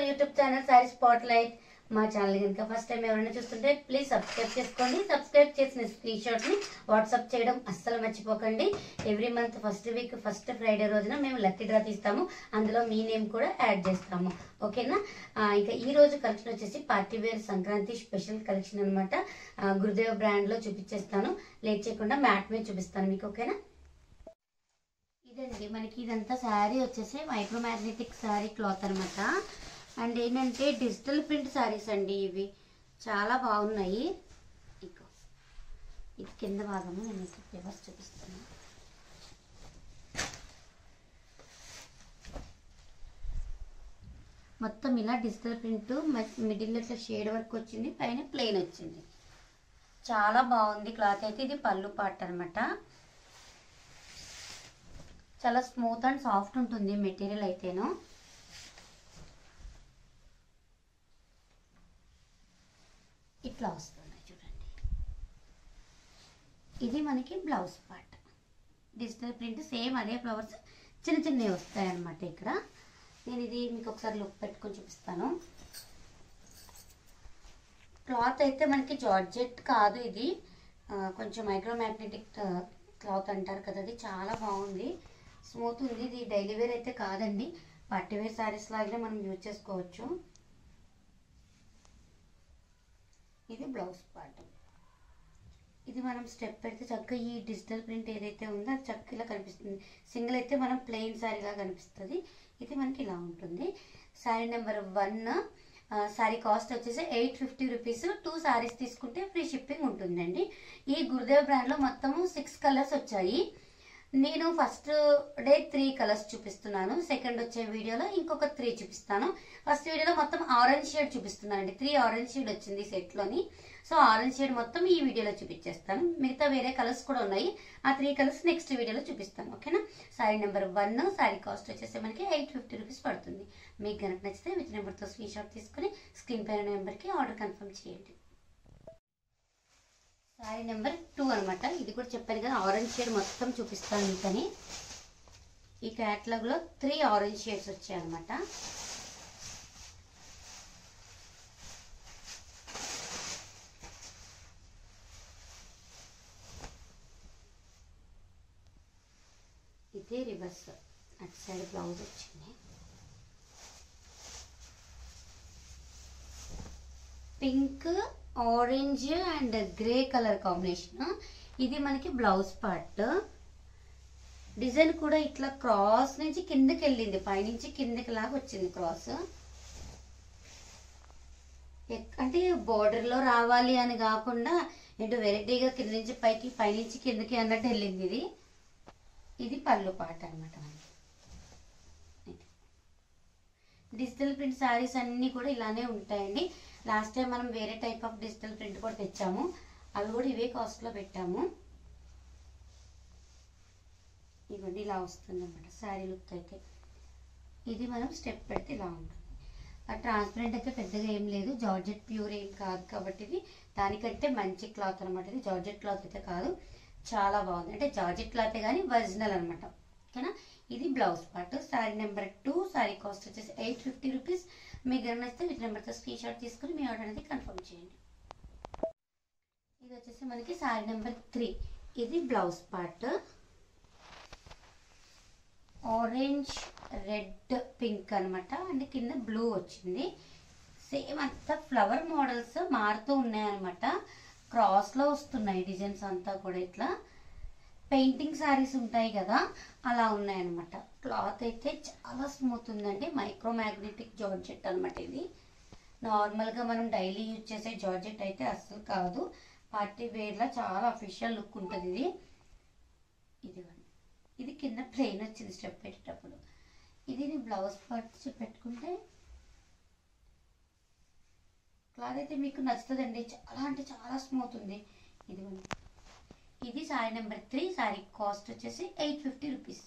YouTube channel sorry spot light. మా channel కనుక first time ఎవరైనా చూస్తుంటే ప్లీజ్ సబ్స్క్రైబ్ చేసుకోండి. సబ్స్క్రైబ్ చేసిన స్క్రీన్ షాట్ ని వాట్సాప్ చేయడం అస్సలు మర్చిపోకండి. Every month first week first Friday రోజున మేము లక్కీ డ్రా తీస్తాము. అందులో మీ నేమ్ కూడా యాడ్ చేస్తాము. ఓకేనా? ఇంకా ఈ రోజు కలెక్షన్ వచ్చేసి party wear Sankranti special collection అనమాట. గురుదేవ్ బ్రాండ్ లో చూపించేస్తాను. లేట్ చేయకుండా మ్యాట్ మీద చూపిస్తాను మీకు. ఓకేనా? ఇదండి మనకి ఇదంతా శారీ వచ్చేసి మైక్రో మ్యాగ్నెటిక్ శారీ క్లాత్ అనమాట. అండ్ ఏంటంటే డిజిటల్ ప్రింట్ శారీస్ అండి. ఇవి చాలా బాగున్నాయి. ఇక ఇది కింద భాగము నేను మీకు పేపర్స్ చూపిస్తాను. మొత్తం ఇలా డిజిటల్ ప్రింట్, మిడిల్ ఇట్లా షేడ్ వర్క్ వచ్చింది, పైన ప్లెయిన్ వచ్చింది. చాలా బాగుంది క్లాత్ అయితే. ఇది పళ్ళు పార్ట్ అనమాట. చాలా స్మూత్ అండ్ సాఫ్ట్ ఉంటుంది మెటీరియల్ అయితేను. ఇట్లా వస్తుంది చూడండి. ఇది మనకి blouse part. Digital print same అదే ఫ్లవర్స్ చిన్న చిన్నవి వస్తాయి అన్నమాట. ఇక్కడ నేను ఇది మీకు ఒకసారి లుక్ పెట్టుకొని చూపిస్తాను. క్లాత్ అయితే మనకి జార్జెట్ కాదు, ఇది కొంచెం మైక్రో మ్యాగ్నెటిక్ క్లాత్ అంటారు కదా, అది చాలా బాగుంది, స్మూత్ ఉంది. ఇది డైలీ వేర్ అయితే కాదండి, పార్టీ వేర్ శారీస్ లాగే మనం యూజ్ చేసుకోవచ్చు. ఇది బ్లౌజ్ పార్ట్. ఇది మనం స్టెప్ పెడితే చక్కగా ఈ డిజిటల్ ప్రింట్ ఏదైతే ఉందో అది చక్కగా ఇలా కనిపిస్తుంది. సింగిల్ అయితే మనం ప్లెయిన్ శారీగా కనిపిస్తుంది. ఇది మనకి ఇలా ఉంటుంది. శారీ నెంబర్ 1. శారీ కాస్ట్ వచ్చేసి 850 రూపీస్. 2 శారీస్ తీసుకుంటే ఫ్రీ షిప్పింగ్ ఉంటుందండి. ఈ గురుదేవ్ బ్రాండ్లో మొత్తము 6 కలర్స్ వచ్చాయి. నేను ఫస్ట్ డే 3 కలర్స్ చూపిస్తున్నాను. సెకండ్ వచ్చే వీడియోలో ఇంకొక 3 చూపిస్తాను. ఫస్ట్ వీడియోలో మొత్తం ఆరెంజ్ షేడ్ చూపిస్తున్నాను అండి. 3 ఆరెంజ్ షేడ్ వచ్చింది సెట్లోని. సో ఆరెంజ్ షేడ్ మొత్తం ఈ వీడియోలో చూపించేస్తాను. మిగతా వేరే కలర్స్ కూడా ఉన్నాయి. ఆ 3 కలర్స్ నెక్స్ట్ వీడియోలో చూపిస్తాను. ఓకేనా? శారీ నెంబర్ 1. శారీ కాస్ట్ వచ్చేసి మనకి 850 రూపీస్ పడుతుంది. మీకు కనుక నచ్చితే విత్ నెంబర్తో స్క్రీన్ షాట్ తీసుకుని స్క్రీన్ పైన నెంబర్కి ఆర్డర్ కన్ఫర్మ్ చేయండి. శారీ నెంబర్ 2 అనమాట. ఇది కూడా చెప్పాను కదా, ఆరెంజ్ షేడ్ మొత్తం చూపిస్తాను మీకని. ఈ క్యాటలాగ్లో 3 ఆరెంజ్ షేడ్స్ వచ్చాయి అనమాట. ఇది రివర్స్, అటు సైడ్ బ్లౌజ్ వచ్చింది. Pink, orange and grey colour combination. ఇది మనకి బ్లౌజ్ పార్ట్. డిజైన్ కూడా ఇట్లా క్రాస్ నుంచి కిందకి వెళ్ళింది, పైనుంచి కిందకి లాగా వచ్చింది క్రాస్. అంటే బోర్డర్ లో రావాలి అని కాకుండా ఏంటో వెరైటీగా కింద నుంచి పైకి, పైనుంచి కిందకి అన్నట్టు వెళ్ళింది ఇది. ఇది పళ్ళు పార్ట్ అనమాట. డిజిటల్ ప్రింట్ శారీస్ అన్నీ కూడా ఇలానే ఉంటాయండి. లాస్ట్ టైం మనం వేరే టైప్ ఆఫ్ డిజిటల్ ప్రింట్ కూడా తెచ్చాము, అవి కూడా ఇవే కాస్ట్లో పెట్టాము. ఇవన్నీ ఇలా వస్తుంది అన్నమాట శారీ లుక్ అయితే. ఇది మనం స్టెప్ పెడితే ఇలా ఉంటుంది. ఆ ట్రాన్స్పరెంట్ అయితే పెద్దగా ఏం లేదు, జార్జెట్ ప్యూర్ ఏం కాదు కాబట్టి ఇది దానికంటే మంచి క్లాత్ అనమాట. ఇది జార్జెట్ క్లాత్ అయితే కాదు, చాలా బాగుంది. అంటే జార్జెట్ క్లాతే కానీ ఒరిజినల్ అనమాట. ఓకేనా? ఇది blouse part. Sari number 2. Sari cost వచ్చేసి 850 రూపీస్. మీకు నచ్చితే విత్ నెంబర్తో స్క్రీన్ షాట్ తీసుకుని మీ ఆర్డర్ అనేది కన్ఫర్మ్ చేయండి. ఇది వచ్చేసి మనకి శారీ నెంబర్ 3. ఇది blouse part. Orange, red, pink అనమాట. అండ్ కింద బ్లూ వచ్చింది. సేమ్ అంతా ఫ్లవర్ మోడల్స్ మారుతూ ఉన్నాయన్నమాట. క్రాస్లో వస్తున్నాయి డిజైన్స్ అంతా కూడా. ఇట్లా పెయింటింగ్ శారీస్ ఉంటాయి కదా, అలా ఉన్నాయన్నమాట. క్లాత్ అయితే చాలా స్మూత్ ఉందండి. మైక్రో మ్యాగ్నెటిక్ జార్జెట్ అనమాట. ఇది నార్మల్గా మనం డైలీ యూజ్ చేసే జార్జెట్ అయితే అస్సలు కాదు. పార్టీ వేర్లా చాలా అఫీషియల్ లుక్ ఉంటుంది ఇది. ఇదిగోండి, ఇది కింద ప్లెయిన్ వచ్చింది స్టెప్ పెట్టేటప్పుడు. ఇది బ్లౌజ్ పార్ట్ పెట్టుకుంటే క్లాత్ అయితే మీకు నచ్చుతుందండి. చాలా అంటే చాలా స్మూత్ ఉంది. ఇదిగోండి, ఇది శారీ నెంబర్ 3. శారీ కాస్ట్ వచ్చేసి 850 రూపీస్.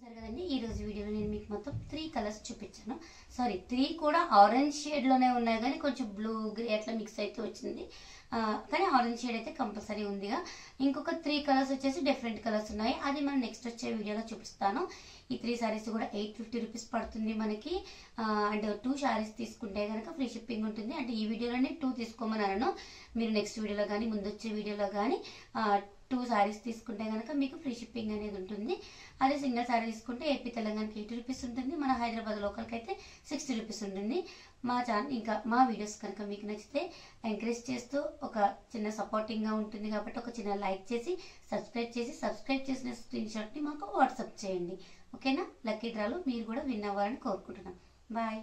సరే కదండి, ఈ రోజు వీడియోలో నేను మీకు మొత్తం 3 కలర్స్ చూపించాను. సారీ 3 కూడా ఆరెంజ్ షేడ్లోనే ఉన్నాయి, కానీ కొంచెం బ్లూ గ్రే అట్లా మిక్స్ అయితే వచ్చింది. కానీ ఆరెంజ్ షేడ్ అయితే కంపల్సరీ ఉందిగా. ఇంకొక 3 కలర్స్ వచ్చేసి డిఫరెంట్ కలర్స్ ఉన్నాయి, అది మనం నెక్స్ట్ వచ్చే వీడియోలో చూపిస్తాను. ఈ 3 శారీస్ కూడా 850 రూపీస్ పడుతుంది మనకి. అండ్ 2 శారీస్ తీసుకుంటే కనుక ఫ్రీ షిప్పింగ్ ఉంటుంది. అంటే ఈ వీడియోలోనే 2 తీసుకోమన్నాను, మీరు నెక్స్ట్ వీడియోలో కానీ ముందు వచ్చే వీడియోలో కానీ 2 శారీస్ తీసుకుంటే కనుక మీకు ఫ్రీ షిప్పింగ్ అనేది ఉంటుంది. అదే సింగిల్ శారీ తీసుకుంటే ఏపీ తెలంగాణకి 80 రూపీస్ ఉంటుంది, మన హైదరాబాద్ లోకల్కి అయితే 60 రూపీస్ ఉంటుంది. మా ఛానల్ ఇంకా మా వీడియోస్ కనుక మీకు నచ్చితే ఎంకరేజ్ చేస్తూ ఒక చిన్న సపోర్టింగ్గా ఉంటుంది కాబట్టి ఒక చిన్న లైక్ చేసి సబ్స్క్రైబ్ చేసిన స్క్రీన్ షాట్ని మాకు వాట్సాప్ చేయండి. ఓకేనా? లక్కీ డ్రాలో మీరు కూడా విన్ అవ్వాలని కోరుకుంటున్నాను. బాయ్.